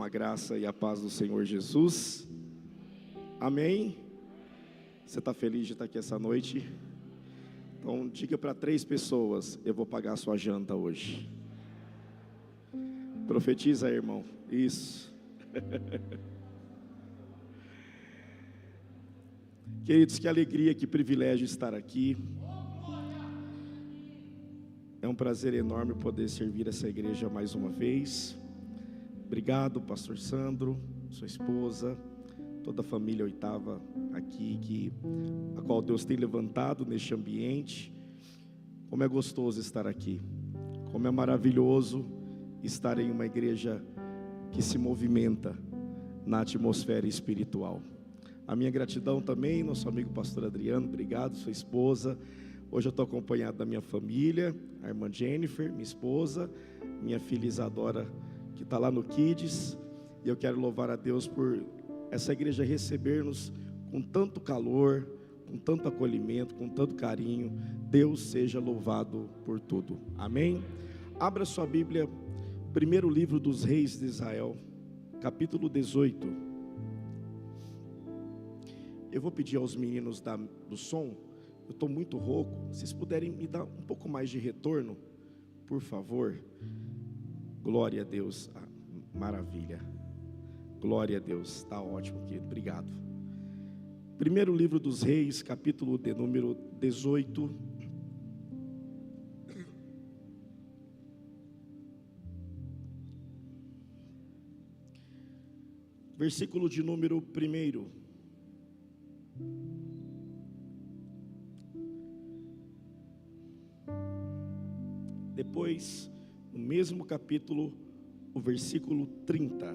A graça e a paz do Senhor Jesus. Amém? Você está feliz de estar aqui essa noite? Então diga para 3 pessoas: eu vou pagar a sua janta hoje. Profetiza aí, irmão. Isso. Queridos, que alegria, que privilégio estar aqui. É um prazer enorme poder servir essa igreja mais uma vez. Obrigado, pastor Sandro, sua esposa, toda a família Oitava aqui, a qual Deus tem levantado neste ambiente. Como é gostoso estar aqui, como é maravilhoso estar em uma igreja que se movimenta na atmosfera espiritual. A minha gratidão também, nosso amigo pastor Adriano, obrigado, sua esposa. Hoje eu estou acompanhado da minha família, a irmã Jennifer, minha esposa, minha filha Isadora, que está lá no Kids, e eu quero louvar a Deus por essa igreja receber-nos com tanto calor, com tanto acolhimento, com tanto carinho. Deus seja louvado por tudo, amém? Abra sua Bíblia, primeiro livro dos reis de Israel, capítulo 18. Eu vou pedir aos meninos do som, eu estou muito rouco, vocês puderem me dar um pouco mais de retorno, por favor. Glória a Deus, maravilha, glória a Deus, está ótimo, querido, obrigado. Primeiro livro dos reis, capítulo de número 18. Versículo de número 1. Depois, no mesmo capítulo, o versículo 30.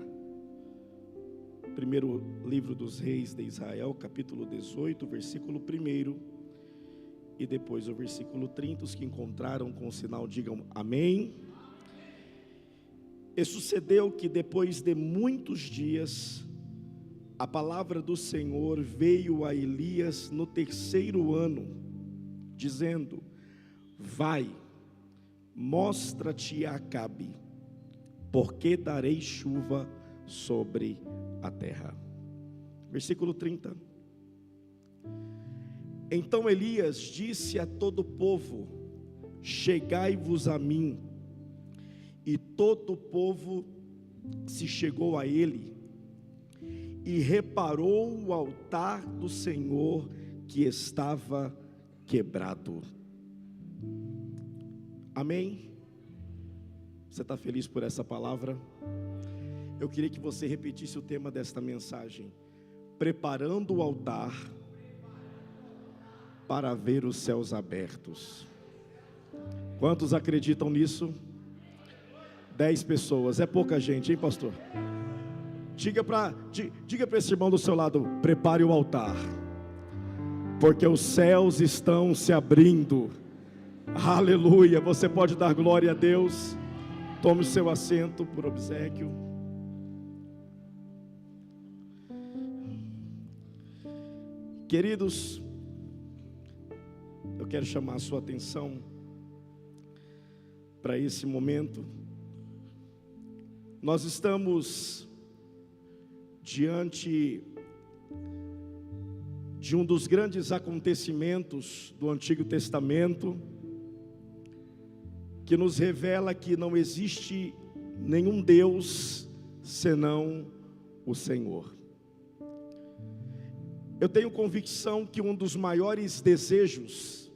Primeiro livro dos reis de Israel, capítulo 18, versículo 1. E depois o versículo 30, os que encontraram com o sinal digam amém. E sucedeu que depois de muitos dias, a palavra do Senhor veio a Elias no 3º ano, dizendo: vai, mostra-te a Acabe, porque darei chuva sobre a terra. Versículo 30. Então Elias disse a todo o povo: chegai-vos a mim. E todo o povo se chegou a ele, e reparou o altar do Senhor que estava quebrado. Amém? Você está feliz por essa palavra? Eu queria que você repetisse o tema desta mensagem: preparando o altar para ver os céus abertos. Quantos acreditam nisso? 10 pessoas, é pouca gente, hein, pastor? Diga para esse irmão do seu lado: prepare o altar, porque os céus estão se abrindo. Aleluia, você pode dar glória a Deus. Tome o seu assento por obséquio. Queridos, eu quero chamar a sua atenção para esse momento. Nós estamos diante de um dos grandes acontecimentos do Antigo Testamento, que nos revela que não existe nenhum Deus senão o Senhor. Eu tenho convicção que um dos maiores desejos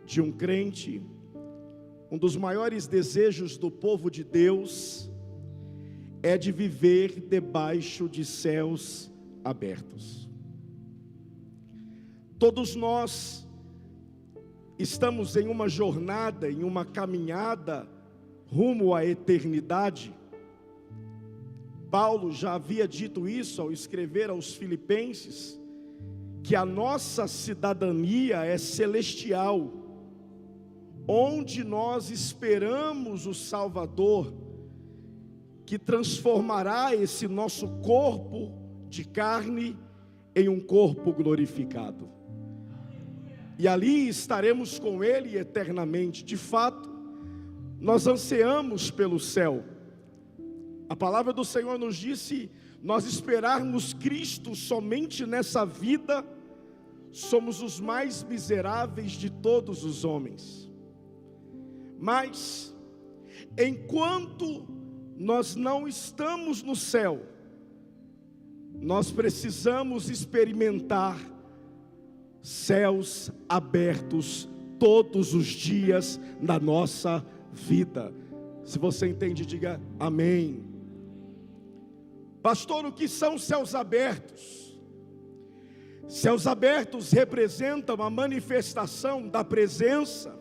de um crente, um dos maiores desejos do povo de Deus, é de viver debaixo de céus abertos. Todos nós estamos em uma jornada, em uma caminhada rumo à eternidade. Paulo já havia dito isso ao escrever aos Filipenses, que a nossa cidadania é celestial, onde nós esperamos o Salvador, que transformará esse nosso corpo de carne em um corpo glorificado. E ali estaremos com Ele eternamente. De fato, nós ansiamos pelo céu. A palavra do Senhor nos disse: nós esperarmos Cristo somente nessa vida, somos os mais miseráveis de todos os homens. Mas, enquanto nós não estamos no céu, nós precisamos experimentar céus abertos todos os dias na nossa vida. Se você entende, diga amém. Pastor, o que são céus abertos? Céus abertos representam a manifestação da presença.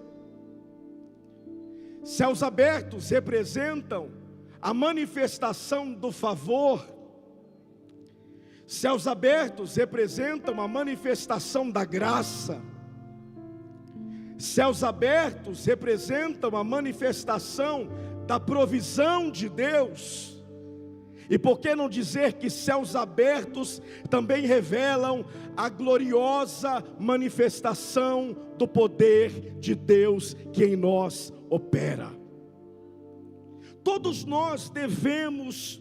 Céus abertos representam a manifestação do favor. Céus abertos representam a manifestação da graça. Céus abertos representam a manifestação da provisão de Deus. E por que não dizer que céus abertos também revelam a gloriosa manifestação do poder de Deus que em nós opera? Todos nós devemos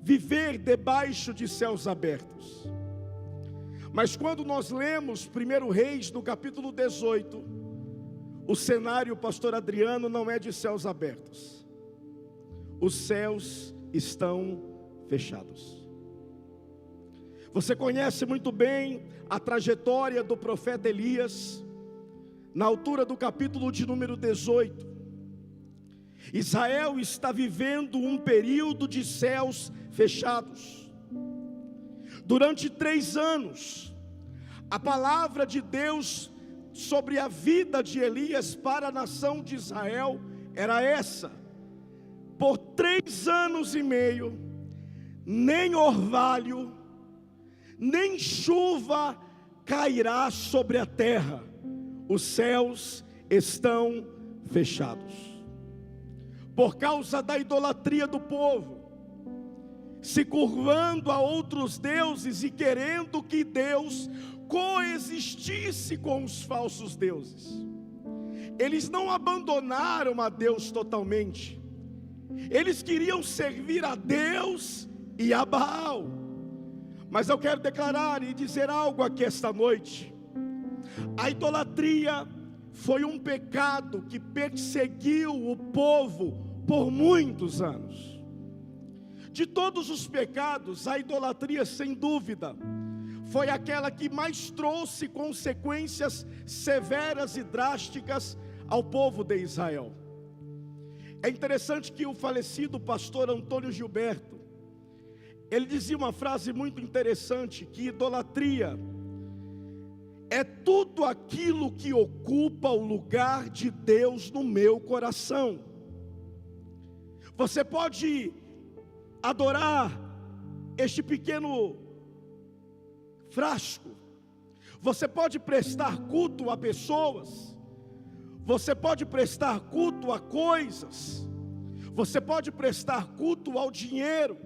viver debaixo de céus abertos. Mas quando nós lemos 1 Reis, no capítulo 18, o cenário, pastor Adriano, não é de céus abertos. Os céus estão fechados. Você conhece muito bem a trajetória do profeta Elias, na altura do capítulo de número 18. Israel está vivendo um período de céus fechados. Durante 3 anos, a palavra de Deus sobre a vida de Elias para a nação de Israel era essa: por 3 anos e meio, nem orvalho, nem chuva cairá sobre a terra, os céus estão fechados. Por causa da idolatria do povo, se curvando a outros deuses e querendo que Deus coexistisse com os falsos deuses. Eles não abandonaram a Deus totalmente, eles queriam servir a Deus e a Baal. Mas eu quero declarar e dizer algo aqui esta noite: a idolatria foi um pecado que perseguiu o povo por muitos anos. De todos os pecados, a idolatria, sem dúvida, foi aquela que mais trouxe consequências severas e drásticas ao povo de Israel. É interessante que o falecido pastor Antônio Gilberto, ele dizia uma frase muito interessante, que idolatria é tudo aquilo que ocupa o lugar de Deus no meu coração. Você pode adorar este pequeno frasco, você pode prestar culto a pessoas, você pode prestar culto a coisas, você pode prestar culto ao dinheiro,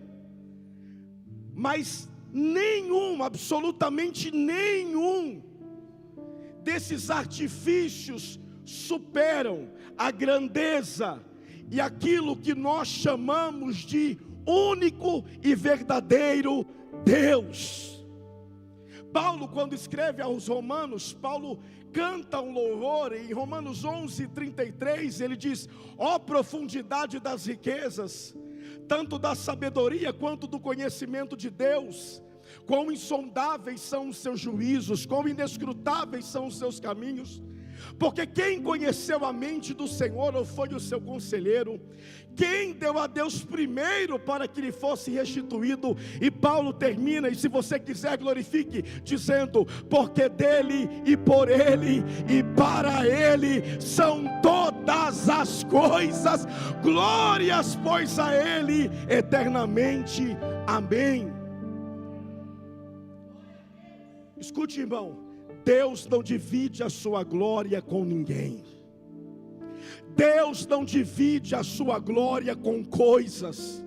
mas nenhum, absolutamente nenhum desses artifícios superam a grandeza e aquilo que nós chamamos de único e verdadeiro Deus. Paulo, quando escreve aos Romanos, Paulo canta um louvor em Romanos 11:33, ele diz: ó profundidade das riquezas, tanto da sabedoria quanto do conhecimento de Deus, quão insondáveis são os seus juízos, quão inescrutáveis são os seus caminhos. Porque quem conheceu a mente do Senhor, ou foi o seu conselheiro? Quem deu a Deus primeiro para que lhe fosse restituído? E Paulo termina, e se você quiser glorifique, dizendo: porque dele e por ele e para ele são todas as coisas, glórias pois a ele eternamente, amém. Escute, irmão, Deus não divide a sua glória com ninguém. Deus não divide a sua glória com coisas.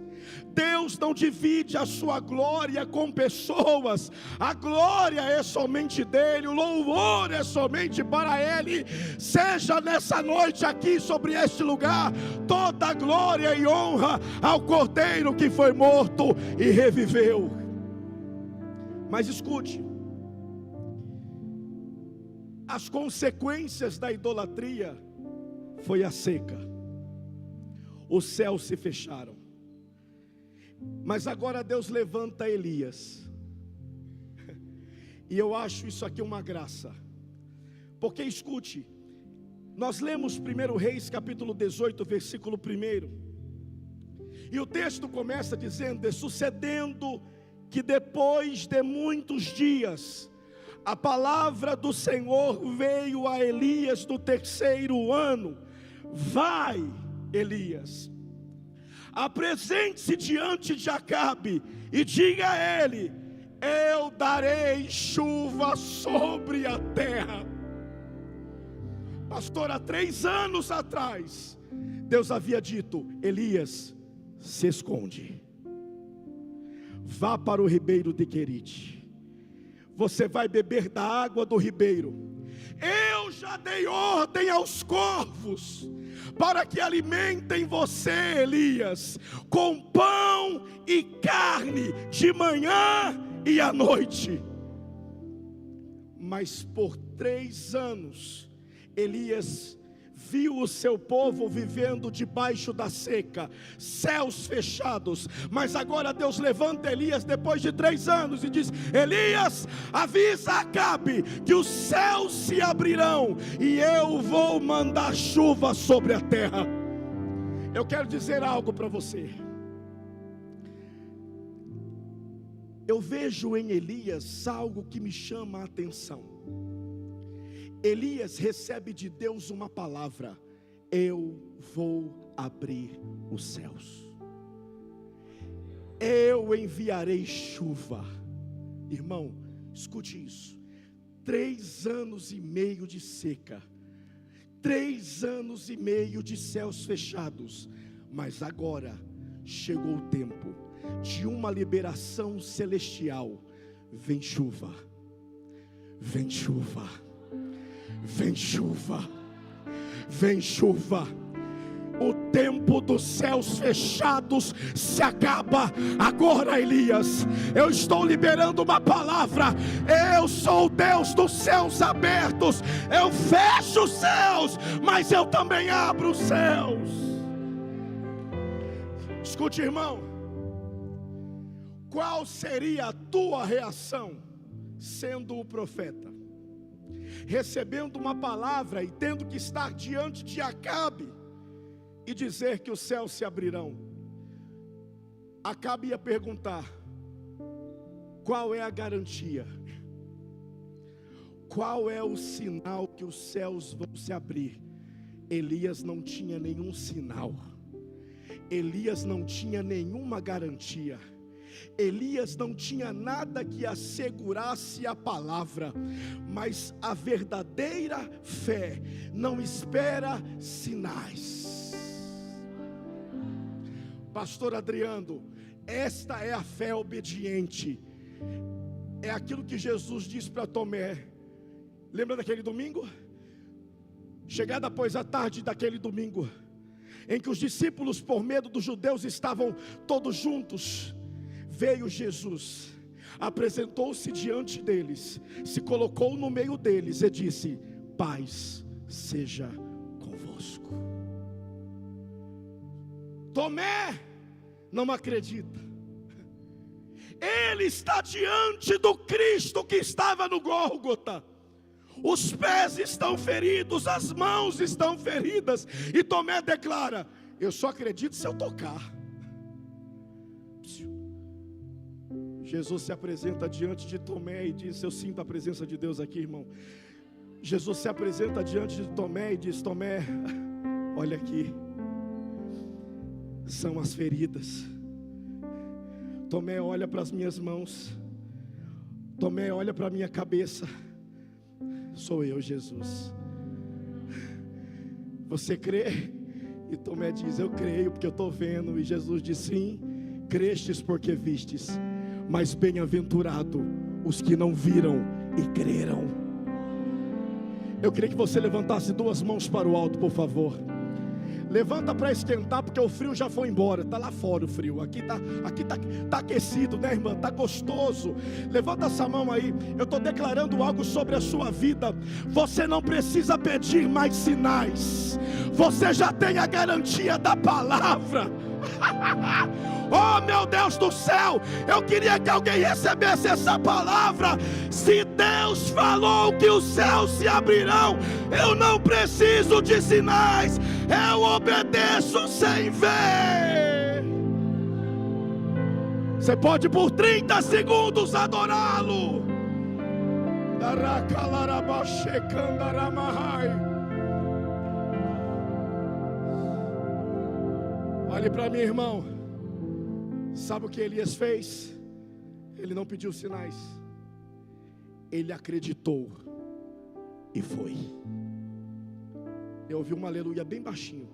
Deus não divide a sua glória com pessoas. A glória é somente dele, o louvor é somente para ele. Seja nessa noite aqui sobre este lugar toda glória e honra ao Cordeiro que foi morto e reviveu. Mas escute, as consequências da idolatria foi a seca. Os céus se fecharam. Mas agora Deus levanta Elias. E eu acho isso aqui uma graça. Porque escute, nós lemos 1 Reis capítulo 18, versículo 1. E o texto começa dizendo: e sucedendo que depois de muitos dias, a palavra do Senhor veio a Elias no 3º ano. Vai, Elias, apresente-se diante de Acabe e diga a ele: eu darei chuva sobre a terra. Pastor, há 3 anos atrás, Deus havia dito: Elias, se esconde, vá para o ribeiro de Querite, você vai beber da água do ribeiro. Eu já dei ordem aos corvos para que alimentem você, Elias, com pão e carne de manhã e à noite. Mas por 3 anos Elias viu o seu povo vivendo debaixo da seca, céus fechados. Mas agora Deus levanta Elias depois de 3 anos e diz: Elias, avisa Acabe que os céus se abrirão e eu vou mandar chuva sobre a terra. Eu quero dizer algo para você. Eu vejo em Elias algo que me chama a atenção. Elias recebe de Deus uma palavra: eu vou abrir os céus, eu enviarei chuva. Irmão, escute isso: 3 anos e meio de seca, 3 anos e meio de céus fechados, mas agora chegou o tempo de uma liberação celestial. Vem chuva, vem chuva, vem chuva, vem chuva. O tempo dos céus fechados se acaba agora, Elias. Eu estou liberando uma palavra. Eu sou o Deus dos céus abertos. Eu fecho os céus, mas eu também abro os céus. Escute, irmão, qual seria a tua reação sendo o profeta, recebendo uma palavra e tendo que estar diante de Acabe e dizer que os céus se abrirão? Acabe ia perguntar: qual é a garantia? Qual é o sinal que os céus vão se abrir? Elias não tinha nenhum sinal. Elias não tinha nenhuma garantia. Elias não tinha nada que assegurasse a palavra. Mas a verdadeira fé não espera sinais. Pastor Adriano, esta é a fé obediente. É aquilo que Jesus disse para Tomé. Lembra daquele domingo? Chegada pois a tarde daquele domingo, em que os discípulos, por medo dos judeus, estavam todos juntos, veio Jesus, apresentou-se diante deles, se colocou no meio deles e disse: paz seja convosco. Tomé não acredita. Ele está diante do Cristo que estava no Gólgota. Os pés estão feridos, as mãos estão feridas, e Tomé declara: eu só acredito se eu tocar. Jesus se apresenta diante de Tomé e diz: eu sinto a presença de Deus aqui, irmão. Jesus se apresenta diante de Tomé e diz: Tomé, olha aqui, são as feridas. Tomé, olha para as minhas mãos. Tomé, olha para a minha cabeça. Sou eu, Jesus. Você crê? E Tomé diz: eu creio porque eu estou vendo. E Jesus diz: sim, crestes porque vistes, mas bem-aventurado os que não viram e creram. Eu queria que você levantasse duas mãos para o alto, por favor. Levanta para esquentar, porque o frio já foi embora. Está lá fora o frio. Aqui tá aquecido, né, irmã? Está gostoso. Levanta essa mão aí. Eu estou declarando algo sobre a sua vida. Você não precisa pedir mais sinais. Você já tem a garantia da palavra. Oh, meu Deus do céu, eu queria que alguém recebesse essa palavra. Se Deus falou que os céus se abrirão, eu não preciso de sinais, eu obedeço sem ver. Você pode por 30 segundos adorá-lo. Olhe para mim, irmão. Sabe o que Elias fez? Ele não pediu sinais, ele acreditou e foi. Eu ouvi um aleluia bem baixinho.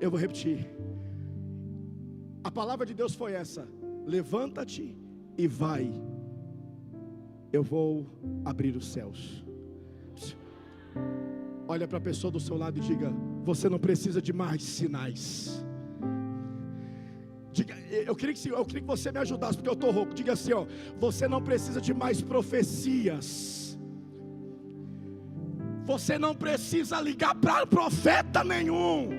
Eu vou repetir. A palavra de Deus foi essa: levanta-te e vai, eu vou abrir os céus. Olha para a pessoa do seu lado e diga: você não precisa de mais sinais. Diga, eu queria que você me ajudasse, porque eu estou rouco. Diga assim, ó: você não precisa de mais profecias. Você não precisa ligar para profeta nenhum.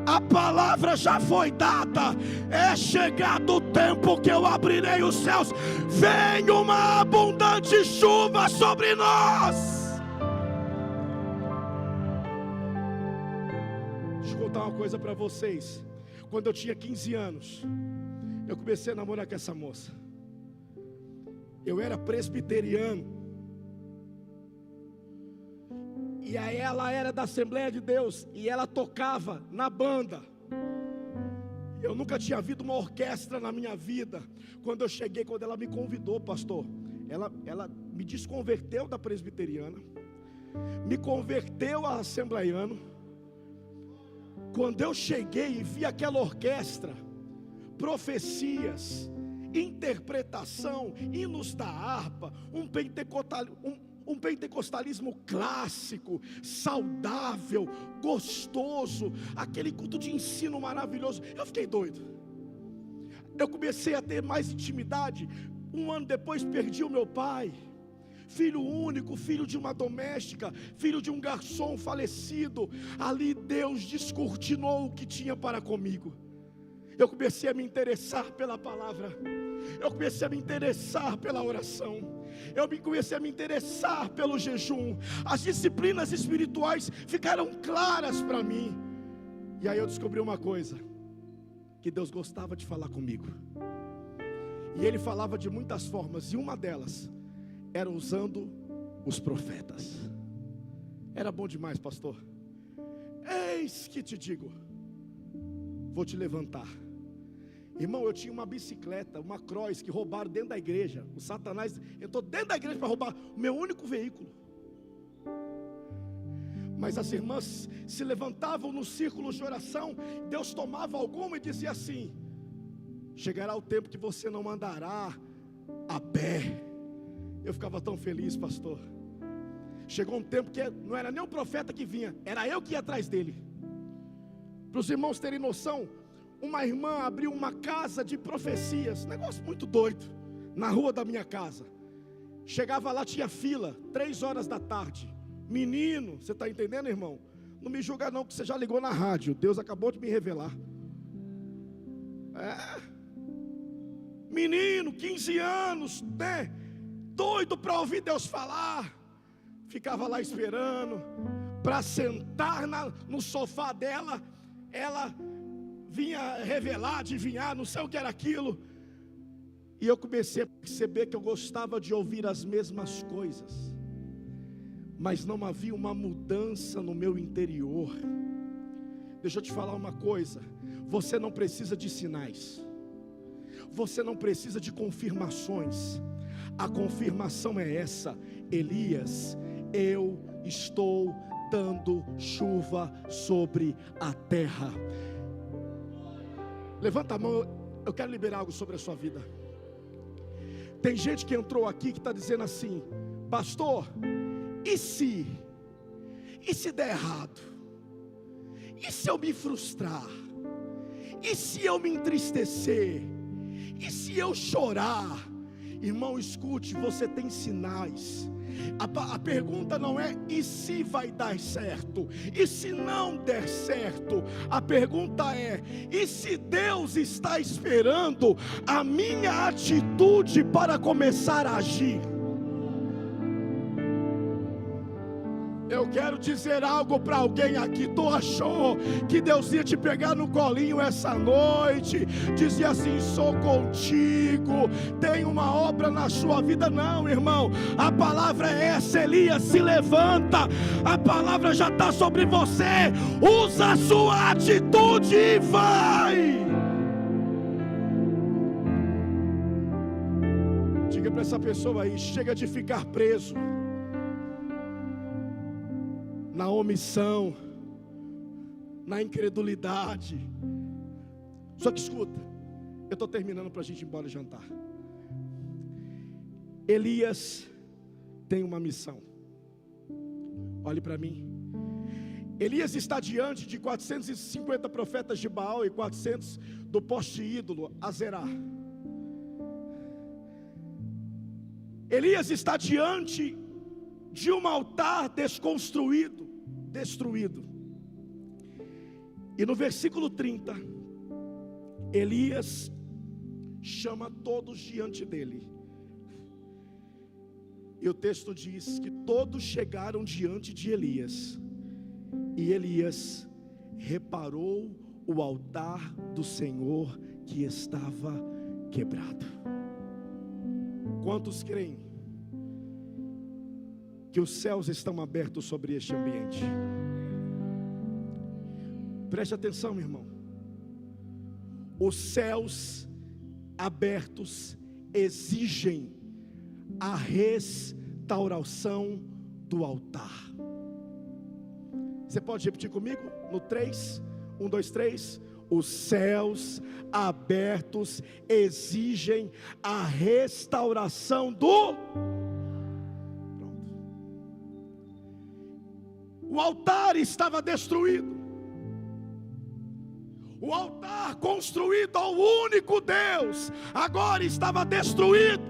A palavra já foi dada. É chegado o tempo que eu abrirei os céus. Vem uma abundante chuva sobre nós. Deixa eu contar uma coisa para vocês. Quando eu tinha 15 anos, eu comecei a namorar com essa moça. Eu era presbiteriano, e aí ela era da Assembleia de Deus, e ela tocava na banda. Eu nunca tinha visto uma orquestra na minha vida. Quando eu cheguei, quando ela me convidou, pastor, ela me desconverteu da presbiteriana, me converteu a assembleiano. Quando eu cheguei e vi aquela orquestra, profecias, interpretação, hinos da harpa, um pentecostalismo clássico, saudável, gostoso, aquele culto de ensino maravilhoso, eu fiquei doido. Eu comecei a ter mais intimidade. Um ano depois perdi o meu pai, filho único, filho de uma doméstica, filho de um garçom falecido. Ali Deus descortinou o que tinha para comigo. Eu comecei a me interessar pela palavra, eu comecei a me interessar pela oração, eu comecei a me interessar pelo jejum. As disciplinas espirituais ficaram claras para mim. E aí eu descobri uma coisa: que Deus gostava de falar comigo, e Ele falava de muitas formas, e uma delas era usando os profetas. Era bom demais, pastor. Eis que te digo, vou te levantar. Irmão, eu tinha uma bicicleta, uma Cross, que roubaram dentro da igreja. O Satanás entrou dentro da igreja para roubar o meu único veículo. Mas as irmãs se levantavam no círculo de oração. Deus tomava alguma e dizia assim: chegará o tempo que você não andará a pé. Eu ficava tão feliz, pastor. Chegou um tempo que não era nem o profeta que vinha, era eu que ia atrás dele. Para os irmãos terem noção, uma irmã abriu uma casa de profecias, negócio muito doido, na rua da minha casa. Chegava lá, tinha fila, 3 horas da tarde. Menino, você está entendendo, irmão? Não me julga não, que você já ligou na rádio. Deus acabou de me revelar. Menino, 15 anos, né? Doido para ouvir Deus falar. Ficava lá esperando para sentar no sofá dela. Ela vinha revelar, adivinhar, não sei o que era aquilo. E eu comecei a perceber que eu gostava de ouvir as mesmas coisas, mas não havia uma mudança no meu interior. Deixa eu te falar uma coisa: você não precisa de sinais, você não precisa de confirmações. A confirmação é essa: Elias, eu estou dando chuva sobre a terra. Levanta a mão. Eu quero liberar algo sobre a sua vida. Tem gente que entrou aqui que está dizendo assim: pastor, e se der errado? E se eu me frustrar? E se eu me entristecer? E se eu chorar? Irmão, escute, você tem sinais. A pergunta não é e se vai dar certo, e se não der certo. A pergunta é: e se Deus está esperando a minha atitude para começar a agir? Eu quero dizer algo para alguém aqui. Tu achou que Deus ia te pegar no colinho essa noite, dizia assim: sou contigo, tem uma obra na sua vida? Não, irmão, a palavra é essa: Elias, se levanta, a palavra já está sobre você, usa a sua atitude e vai. Diga para essa pessoa aí: chega de ficar preso na omissão, na incredulidade. Só que escuta, eu estou terminando para a gente ir embora jantar. Elias tem uma missão. Olhe para mim. Elias está diante de 450 profetas de Baal e 400 do poste ídolo Azerá. Elias está diante de um altar destruído. E no versículo 30, Elias chama todos diante dele. E o texto diz que todos chegaram diante de Elias. E Elias reparou o altar do Senhor que estava quebrado. Quantos creem que os céus estão abertos sobre este ambiente? Preste atenção, meu irmão. Os céus abertos exigem a restauração do altar. Você pode repetir comigo? No 3, 1, 2, 3. Os céus abertos exigem a restauração do... O altar estava destruído. O altar construído ao único Deus agora estava destruído.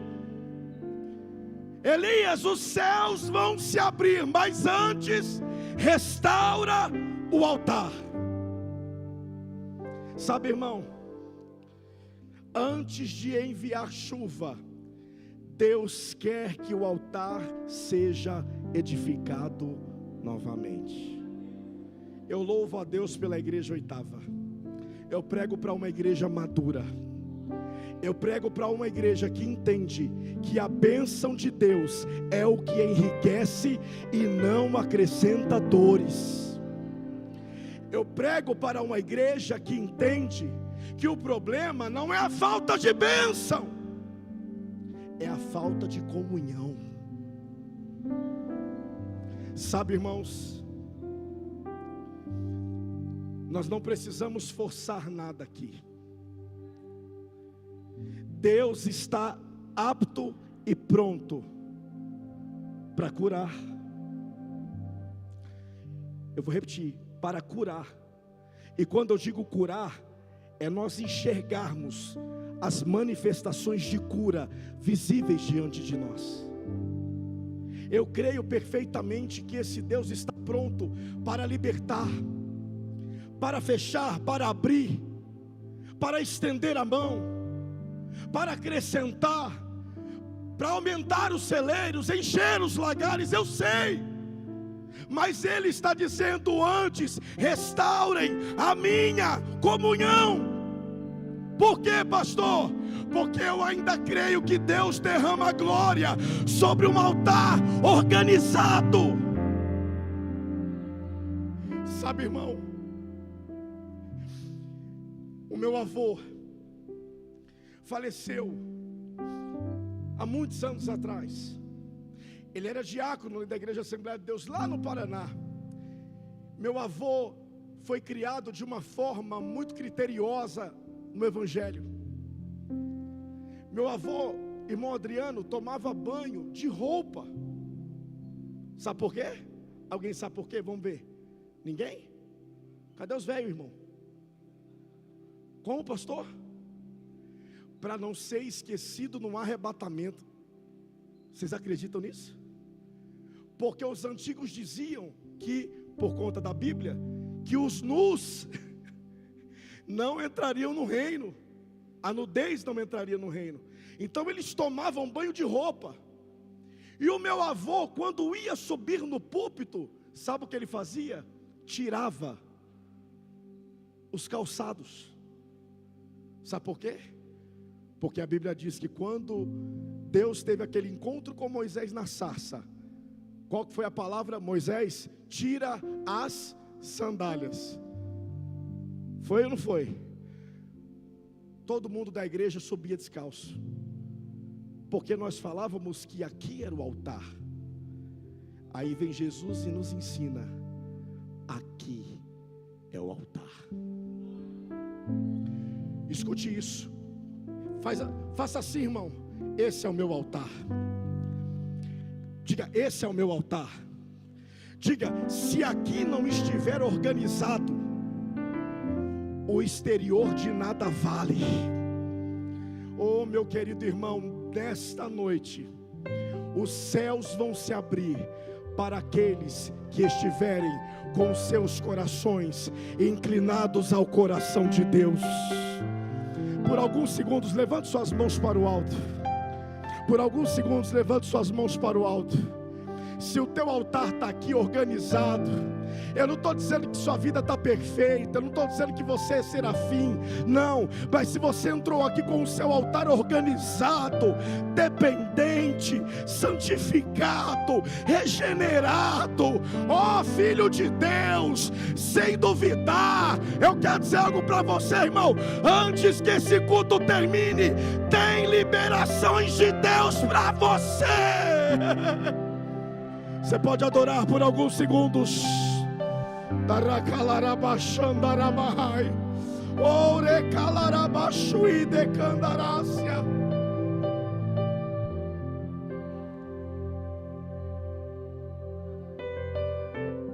Elias, os céus vão se abrir, mas antes restaura o altar. Sabe, irmão, antes de enviar chuva, Deus quer que o altar seja edificado novamente. Eu louvo a Deus pela igreja Oitava. Eu prego para uma igreja madura. Eu prego para uma igreja que entende que a bênção de Deus é o que enriquece e não acrescenta dores. Eu prego para uma igreja que entende que o problema não é a falta de bênção, é a falta de comunhão. Sabe, irmãos, nós não precisamos forçar nada aqui. Deus está apto e pronto para curar. Eu vou repetir: para curar. E quando eu digo curar, é nós enxergarmos as manifestações de cura visíveis diante de nós. Eu creio perfeitamente que esse Deus está pronto para libertar, para fechar, para abrir, para estender a mão, para acrescentar, para aumentar os celeiros, encher os lagares. Eu sei, mas Ele está dizendo antes: restaurem a minha comunhão. Por quê, pastor? Porque eu ainda creio que Deus derrama glória sobre um altar organizado. Sabe, irmão, o meu avô faleceu há muitos anos atrás. Ele era diácono da Igreja Assembleia de Deus lá no Paraná. Meu avô foi criado de uma forma muito criteriosa no Evangelho. Meu avô, irmão Adriano, tomava banho de roupa. Sabe por quê? Alguém sabe por quê? Vamos ver. Ninguém? Cadê os velhos, irmão? Como, pastor? Para não ser esquecido no arrebatamento. Vocês acreditam nisso? Porque os antigos diziam que, por conta da Bíblia, que os nus não entrariam no reino. A nudez não entraria no reino. Então eles tomavam banho de roupa. E o meu avô, quando ia subir no púlpito, sabe o que ele fazia? Tirava os calçados. Sabe por quê? Porque a Bíblia diz que quando Deus teve aquele encontro com Moisés na sarça, qual que foi a palavra? Moisés, tira as sandálias. Foi ou não foi? Todo mundo da igreja subia descalço, porque nós falávamos que aqui era o altar. Aí vem Jesus e nos ensina: aqui é o altar. Escute isso. Faça assim, irmão. Esse é o meu altar. Diga, esse é o meu altar. Diga, se aqui não estiver organizado, o exterior de nada vale. Oh, meu querido irmão, nesta noite os céus vão se abrir para aqueles que estiverem com seus corações inclinados ao coração de Deus. Por alguns segundos, levante suas mãos para o alto. Por alguns segundos, levante suas mãos para o alto. Se o teu altar está aqui organizado, eu não estou dizendo que sua vida está perfeita, eu não estou dizendo que você é serafim, não, mas se você entrou aqui com o seu altar organizado, dependente, santificado, regenerado, ó filho de Deus, sem duvidar, eu quero dizer algo para você, irmão. Antes que esse culto termine, tem liberações de Deus para você. Você pode adorar por alguns segundos.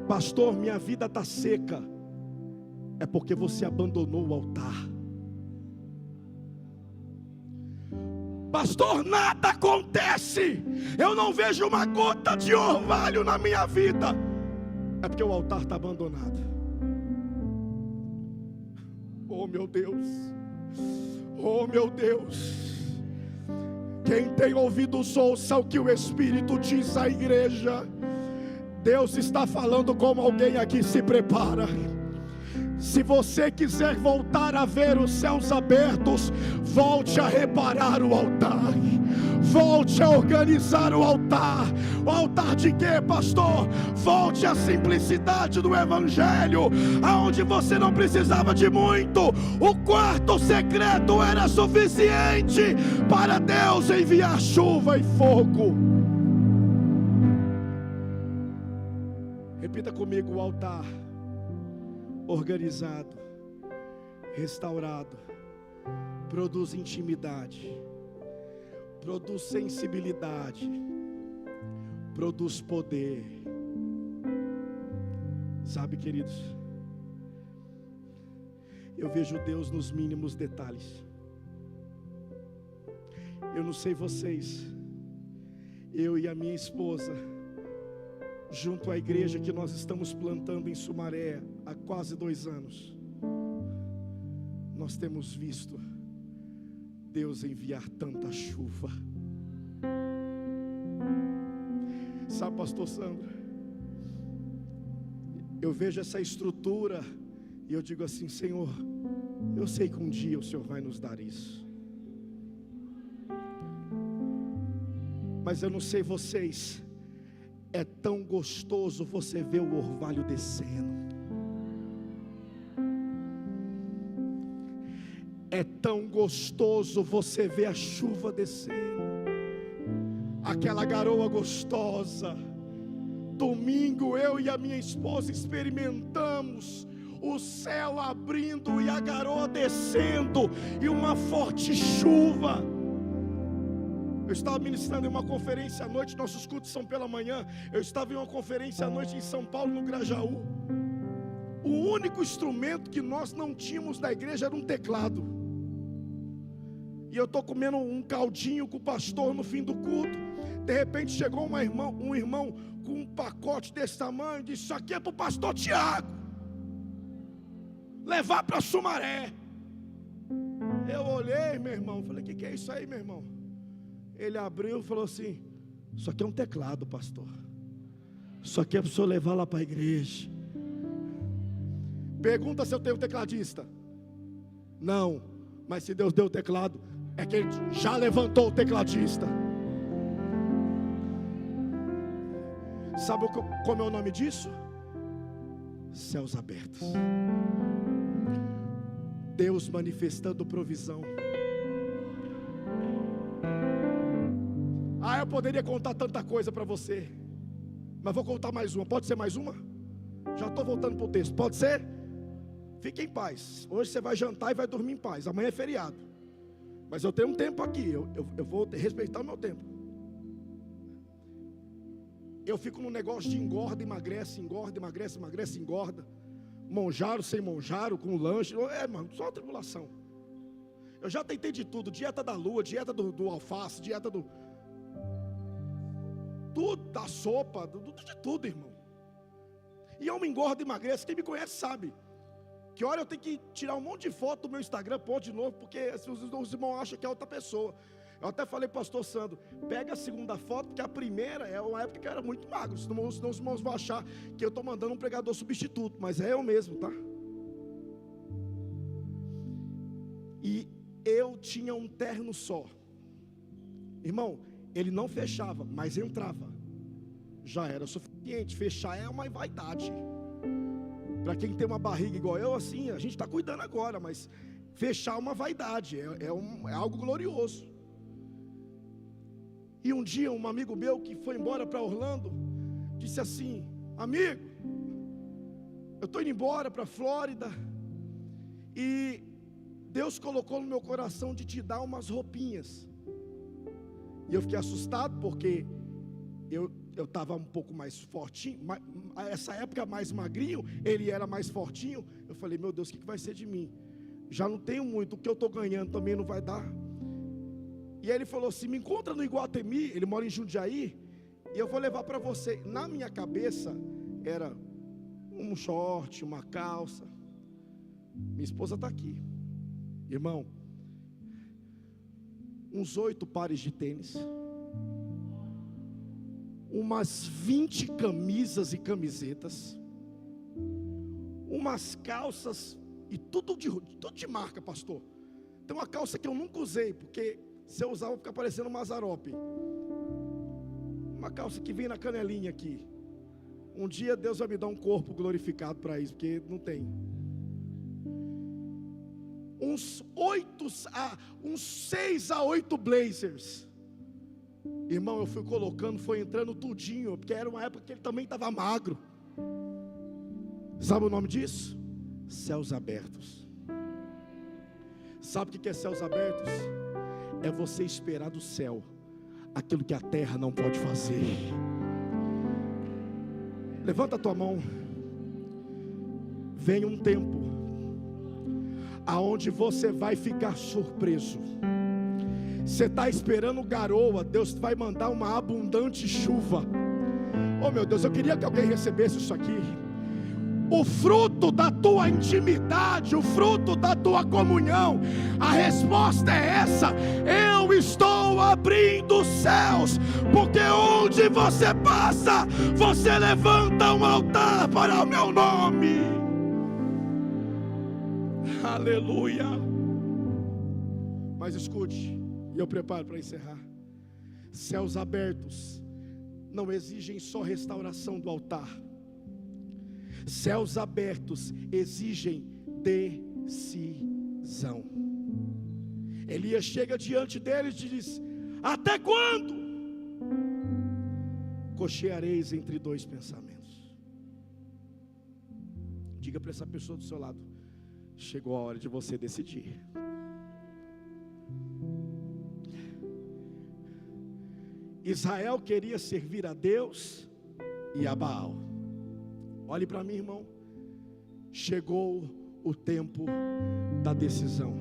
Pastor, minha vida está seca. É porque você abandonou o altar. Pastor, nada acontece, eu não vejo uma gota de orvalho na minha vida. É porque o altar está abandonado. Oh meu Deus, oh meu Deus. Quem tem ouvidos ouça o que o Espírito diz à igreja. Deus está falando como alguém aqui se prepara. Se você quiser voltar a ver os céus abertos, volte a reparar o altar, volte a organizar o altar. O altar de quê, pastor? Volte à simplicidade do evangelho, aonde você não precisava de muito, o quarto secreto era suficiente para Deus enviar chuva e fogo. Repita comigo: o altar organizado, restaurado, produz intimidade, produz sensibilidade, produz poder. Sabe, queridos, eu vejo Deus nos mínimos detalhes. Eu não sei vocês, eu e a minha esposa, junto à igreja que nós estamos plantando em Sumaré há quase 2 anos, nós temos visto Deus enviar tanta chuva. Sabe, pastor Sandro, eu vejo essa estrutura e eu digo assim: Senhor, eu sei que um dia o Senhor vai nos dar isso. Mas eu não sei vocês, é tão gostoso você ver o orvalho descendo. É tão gostoso você ver a chuva descendo. Aquela garoa gostosa. Domingo eu e a minha esposa experimentamos o céu abrindo e a garoa descendo e uma forte chuva. Eu estava ministrando em uma conferência à noite, nossos cultos são pela manhã. Eu estava em uma conferência à noite em São Paulo, no Grajaú. O único instrumento que nós não tínhamos na igreja era um teclado. E eu estou comendo um caldinho com o pastor no fim do culto. De repente chegou um irmão com um pacote desse tamanho e disse: isso aqui é para o pastor Tiago levar para Sumaré. Eu olhei, meu irmão, falei: o que é isso aí, meu irmão? Ele abriu e falou assim: isso aqui é um teclado, pastor. Isso aqui é para o senhor levar lá para a igreja. Pergunta se eu tenho tecladista. Não, mas se Deus deu o teclado, é que Ele já levantou o tecladista. Sabe como é o nome disso? Céus abertos. Deus manifestando provisão. Eu poderia contar tanta coisa para você, mas vou contar mais uma. Pode ser mais uma? Já estou voltando para o texto. Pode ser? Fique em paz. Hoje você vai jantar e vai dormir em paz. Amanhã é feriado. Mas eu tenho um tempo aqui. Eu vou respeitar o meu tempo. Eu fico num negócio de engorda, emagrece, engorda, emagrece, emagrece, engorda. Monjaro, sem monjaro, com lanche. Mano, só uma tribulação. Eu já tentei de tudo. Dieta da lua, dieta do alface, dieta do... tudo, da sopa, de tudo, irmão. E eu me engordo e emagreço. Quem me conhece sabe que hora eu tenho que tirar um monte de foto do meu Instagram, pôr de novo, porque os irmãos acham que é outra pessoa. Eu até falei para o pastor Sandro: pega a segunda foto, porque a primeira é uma época que eu era muito magro, senão os irmãos vão achar que eu estou mandando um pregador substituto, mas é eu mesmo, tá? E eu tinha um terno só, irmão. Ele não fechava, mas entrava. Já era suficiente. Fechar é uma vaidade. Para quem tem uma barriga igual eu, assim, a gente está cuidando agora, mas fechar é uma vaidade, é algo glorioso. E um dia um amigo meu que foi embora para Orlando disse assim: amigo, eu estou indo embora para a Flórida e Deus colocou no meu coração de te dar umas roupinhas. E eu fiquei assustado, porque eu estava um pouco mais fortinho, essa época mais magrinho, ele era mais fortinho. Eu falei: meu Deus, o que vai ser de mim? Já não tenho muito, o que eu estou ganhando também não vai dar. E aí ele falou assim: me encontra no Iguatemi, ele mora em Jundiaí, e eu vou levar para você. Na minha cabeça era um short, uma calça. Minha esposa está aqui, irmão. Uns 8 pares de tênis, umas 20 camisas e camisetas, umas calças, e tudo de marca, pastor. Tem uma calça que eu nunca usei, porque se eu usar vai ficar parecendo um Mazarope. Uma calça que vem na canelinha aqui. Um dia Deus vai me dar um corpo glorificado para isso, porque não tem. Uns 6 a 8 blazers. Irmão, eu fui colocando, foi entrando tudinho, porque era uma época que ele também estava magro. Sabe o nome disso? Céus abertos. Sabe o que é céus abertos? É você esperar do céu aquilo que a terra não pode fazer. Levanta a tua mão. Vem um tempo aonde você vai ficar surpreso. Você está esperando garoa, Deus vai mandar uma abundante chuva. Oh meu Deus, eu queria que alguém recebesse isso aqui. O fruto da tua intimidade, o fruto da tua comunhão, a resposta é essa: eu estou abrindo os céus, porque onde você passa, você levanta um altar para o meu nome. Aleluia. Mas escute, e eu preparo para encerrar. Céus abertos não exigem só restauração do altar. Céus abertos exigem decisão. Elias chega diante deles e diz: até quando cocheareis entre 2 pensamentos? Diga para essa pessoa do seu lado: chegou a hora de você decidir. Israel queria servir a Deus e a Baal. Olhe para mim, irmão. Chegou o tempo da decisão.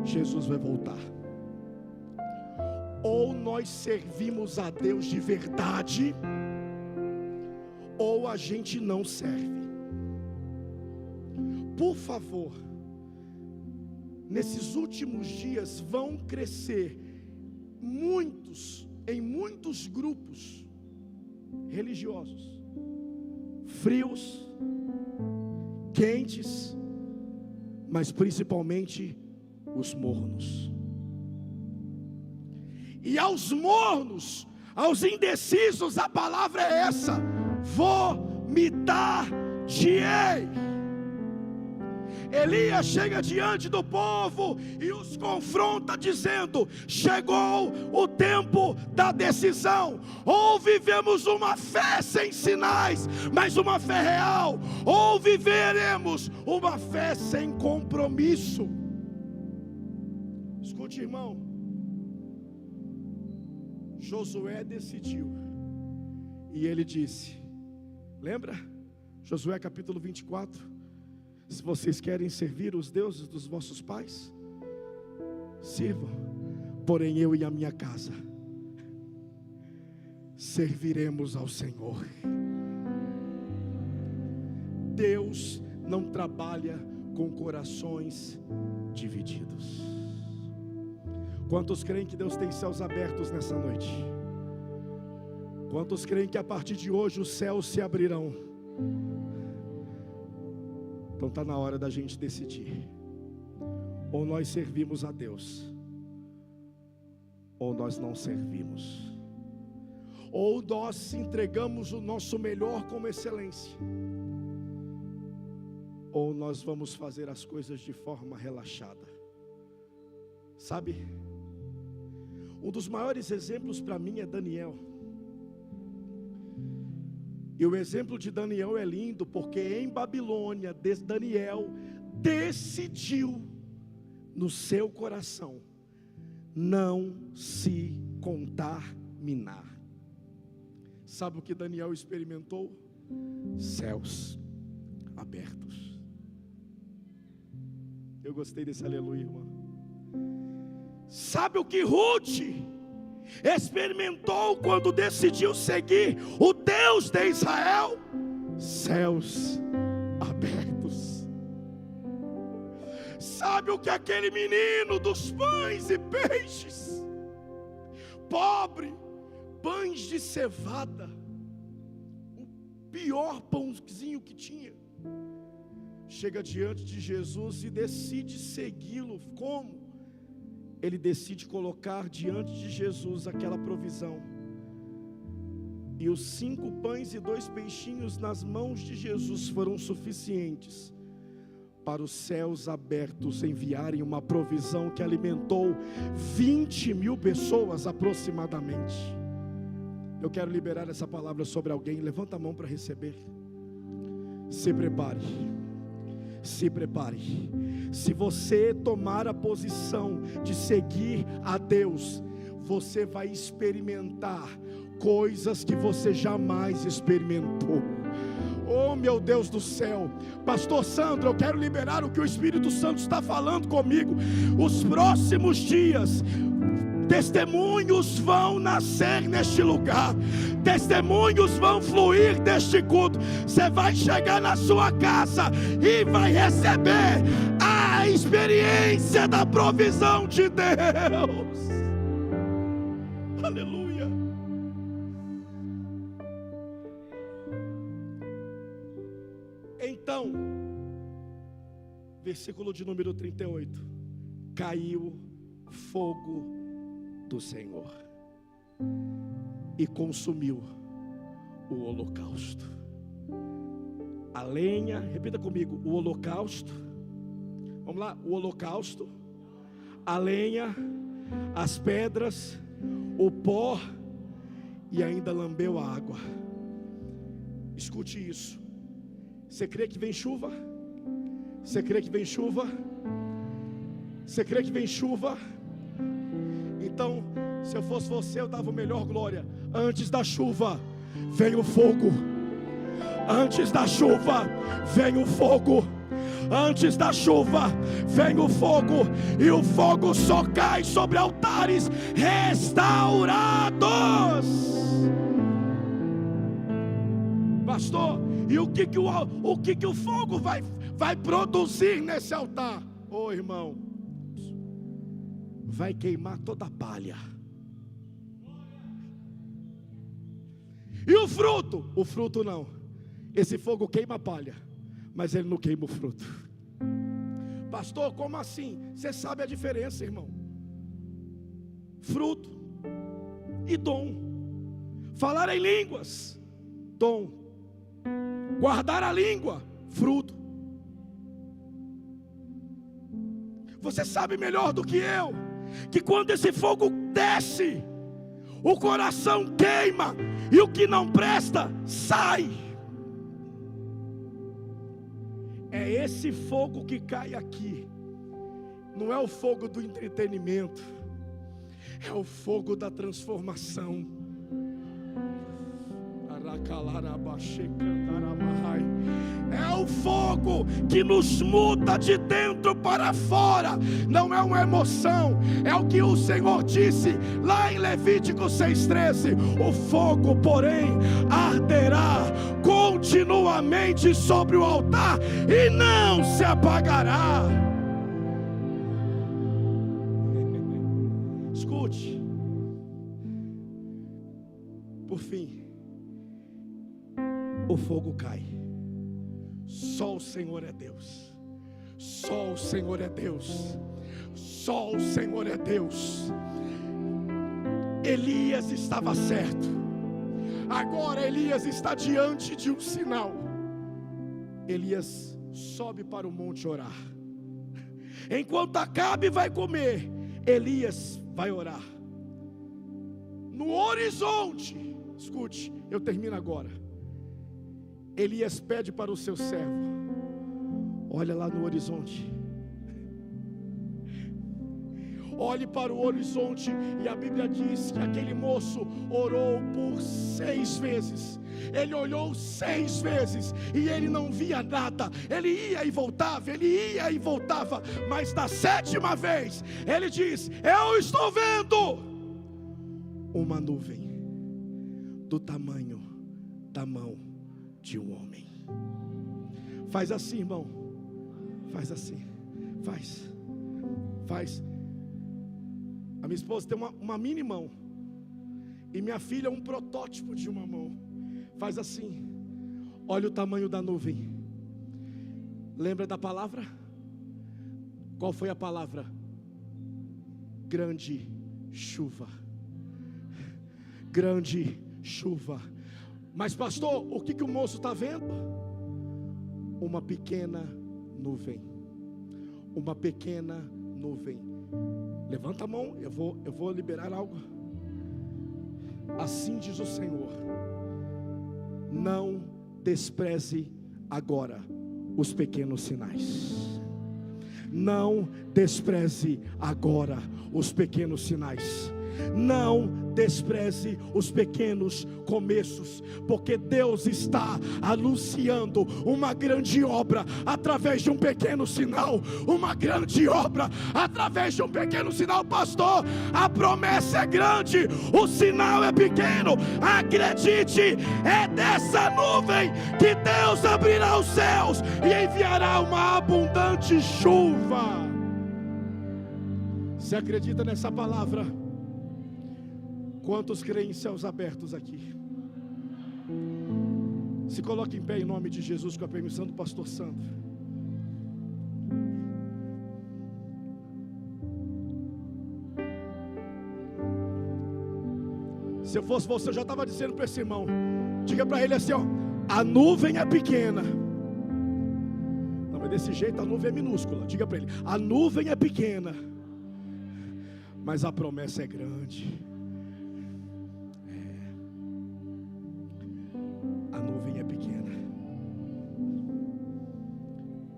Jesus vai voltar. Ou nós servimos a Deus de verdade, ou a gente não serve. Por favor, nesses últimos dias vão crescer em muitos grupos religiosos, frios, quentes, mas principalmente os mornos. E aos mornos, aos indecisos, a palavra é essa: vomitar-te-ei. Elias chega diante do povo e os confronta dizendo: chegou o tempo da decisão. Ou vivemos uma fé sem sinais, mas uma fé real, ou viveremos uma fé sem compromisso. Escute, irmão, Josué decidiu, e ele disse, lembra? Josué capítulo 24: se vocês querem servir os deuses dos vossos pais, sirvam, porém eu e a minha casa serviremos ao Senhor. Deus não trabalha com corações divididos. Quantos creem que Deus tem céus abertos nessa noite? Quantos creem que a partir de hoje os céus se abrirão? Então está na hora da gente decidir. Ou nós servimos a Deus, ou nós não servimos. Ou nós entregamos o nosso melhor como excelência, ou nós vamos fazer as coisas de forma relaxada. Sabe, um dos maiores exemplos para mim é Daniel. E o exemplo de Daniel é lindo, porque em Babilônia, Daniel decidiu no seu coração não se contaminar. Sabe o que Daniel experimentou? Céus abertos. Eu gostei desse aleluia, irmão. Sabe o que Ruth experimentou quando decidiu seguir o Deus de Israel? Céus abertos. Sabe o que aquele menino dos pães e peixes, pobre, pães de cevada, o pior pãozinho que tinha, chega diante de Jesus e decide segui-lo? Como? Ele decide colocar diante de Jesus aquela provisão. E os 5 pães e 2 peixinhos nas mãos de Jesus foram suficientes para os céus abertos enviarem uma provisão que alimentou 20.000 pessoas aproximadamente. Eu quero liberar essa palavra sobre alguém. Levanta a mão para receber. Se prepare. Se prepare. Se você tomar a posição de seguir a Deus, você vai experimentar coisas que você jamais experimentou. Oh, meu Deus do céu. Pastor Sandro, eu quero liberar o que o Espírito Santo está falando comigo. Os próximos dias, testemunhos vão nascer neste lugar, testemunhos vão fluir deste culto. Você vai chegar na sua casa e vai receber a experiência da provisão de Deus. Aleluia. Então, versículo de número 38, caiu fogo do Senhor e consumiu o holocausto, a lenha. Repita comigo: o holocausto. Vamos lá: o holocausto, a lenha, as pedras, o pó, e ainda lambeu a água. Escute isso. Você crê que vem chuva? Você crê que vem chuva? Você crê que vem chuva? Então, Se eu fosse você, eu dava o melhor glória. Antes da chuva, vem o fogo. Antes da chuva, vem o fogo. Antes da chuva, vem o fogo. E o fogo só cai sobre altares restaurados. Pastor, e o que o fogo vai produzir nesse altar? Ô irmão, vai queimar toda a palha. E o fruto? O fruto não. Esse fogo queima a palha, mas ele não queima o fruto. Pastor, como assim? Você sabe a diferença, irmão? Fruto e dom. Falar em línguas, dom. Guardar a língua, fruto. Você sabe melhor do que eu, que quando esse fogo desce, o coração queima, e o que não presta, sai. É esse fogo que cai aqui. Não é o fogo do entretenimento, é o fogo da transformação. É o fogo que nos muda de dentro para fora. Não é uma emoção, é o que o Senhor disse lá em Levítico 6,13: o fogo, porém, arderá continuamente sobre o altar e não se apagará. Escute. Por fim, o fogo cai. Só o Senhor é Deus. Só o Senhor é Deus. Só o Senhor é Deus. Elias estava certo. Agora Elias está diante de um sinal. Elias sobe para o monte orar. Enquanto Acabe vai comer, Elias vai orar. No horizonte, escute, eu termino agora. Elias pede para o seu servo: olha lá no horizonte. Olhe para o horizonte. E a Bíblia diz que aquele moço orou por 6 vezes. Ele olhou 6 vezes e ele não via nada. Ele ia e voltava, ele ia e voltava. Mas na 7ª vez ele diz: eu estou vendo uma nuvem do tamanho da mão de um homem. Faz assim, irmão. Faz assim. Faz. A minha esposa tem uma mini mão, e minha filha é um protótipo de uma mão. Faz assim. Olha o tamanho da nuvem. Lembra da palavra? Qual foi a palavra? Grande chuva. Grande chuva. Mas pastor, o que o moço está vendo? Uma pequena nuvem. Uma pequena nuvem. Levanta a mão, eu vou liberar algo. Assim diz o Senhor: não despreze agora os pequenos sinais. Não despreze agora os pequenos sinais. Não despreze os pequenos começos, porque Deus está anunciando uma grande obra através de um pequeno sinal. Uma grande obra através de um pequeno sinal. Pastor, a promessa é grande, o sinal é pequeno. Acredite, é dessa nuvem que Deus abrirá os céus e enviará uma abundante chuva. Você acredita nessa palavra? Quantos creem em céus abertos aqui? Se coloque em pé em nome de Jesus, com a permissão do pastor Sandro. Se eu fosse você, eu já estava dizendo para esse irmão. Diga para ele assim, ó: a nuvem é pequena. Não, mas desse jeito a nuvem é minúscula. Diga para ele: a nuvem é pequena, mas a promessa é grande.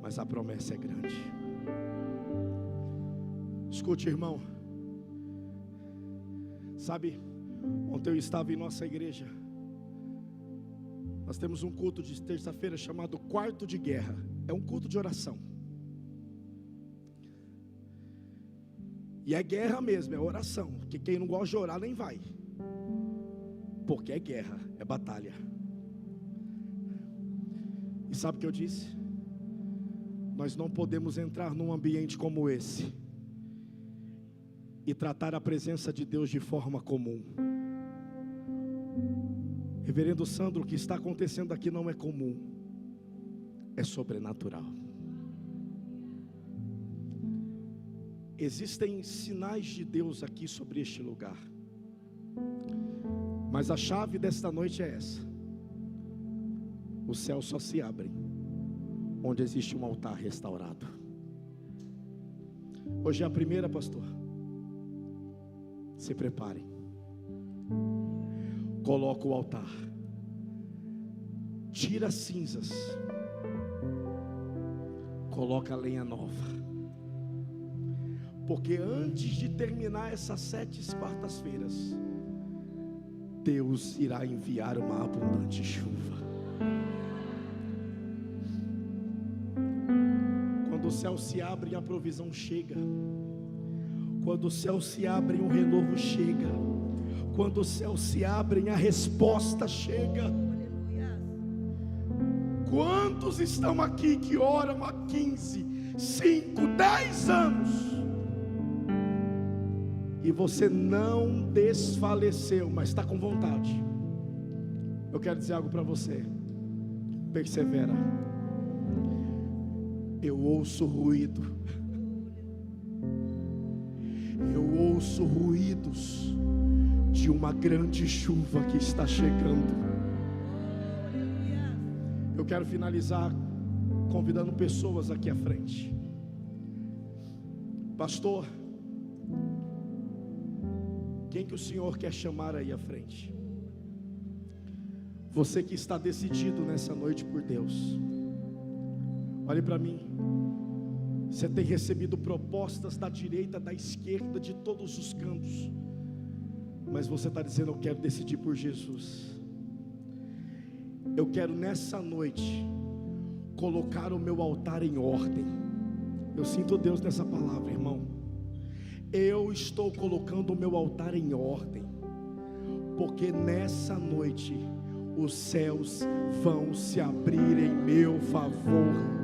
Mas a promessa é grande. Escute, irmão. Sabe, ontem eu estava em nossa igreja. Nós temos um culto de terça-feira chamado Quarto de Guerra. É um culto de oração. E é guerra mesmo, é oração. Porque quem não gosta de orar nem vai. Porque é guerra, é batalha. E sabe o que eu disse? Nós não podemos entrar num ambiente como esse e tratar a presença de Deus de forma comum. Reverendo Sandro, o que está acontecendo aqui não é comum, é sobrenatural. Existem sinais de Deus aqui sobre este lugar, mas a chave desta noite é essa: os céus só se abrem onde existe um altar restaurado. Hoje é a primeira, pastor. Se preparem. Coloca o altar. Tira as cinzas. Coloca a lenha nova. Porque antes de terminar essas 7 quartas-feiras, Deus irá enviar uma abundante chuva. Quando o céu se abre, a provisão chega. Quando o céu se abre, o renovo chega. Quando o céu se abre, a resposta chega. Quantos estão aqui que oram há 15, 5, 10 anos e você não desfaleceu, mas está com vontade? Eu quero dizer algo para você. Persevera. Eu ouço ruído. Eu ouço ruídos de uma grande chuva que está chegando. Eu quero finalizar convidando pessoas aqui à frente. Pastor, quem que o Senhor quer chamar aí à frente? Você que está decidido nessa noite por Deus, olhe para mim. Você tem recebido propostas da direita, da esquerda, de todos os cantos, mas você está dizendo: eu quero decidir por Jesus. Eu quero nessa noite colocar o meu altar em ordem. Eu sinto Deus nessa palavra, irmão. Eu estou colocando o meu altar em ordem, porque nessa noite os céus vão se abrir em meu favor.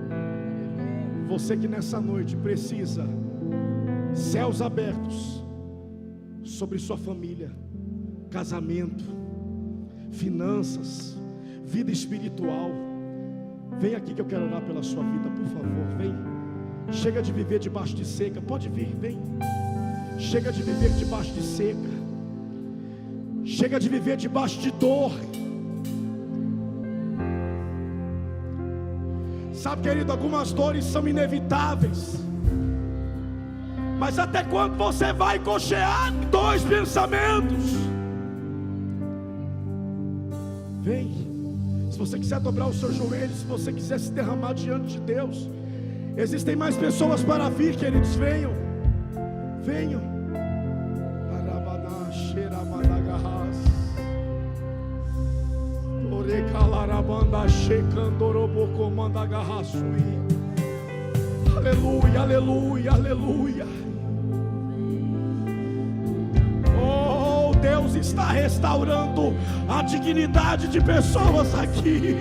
Você que nessa noite precisa céus abertos sobre sua família, casamento, finanças, vida espiritual, vem aqui que eu quero orar pela sua vida, por favor, vem. Chega de viver debaixo de seca, pode vir, vem. Chega de viver debaixo de seca. Chega de viver debaixo de dor. Sabe, querido, algumas dores são inevitáveis, mas até quando você vai cochear 2 pensamentos? Vem. Se você quiser dobrar os seus joelhos, se você quiser se derramar diante de Deus, existem mais pessoas para vir, queridos. Venham, venham. Aleluia, aleluia, aleluia. Oh, Deus está restaurando a dignidade de pessoas aqui.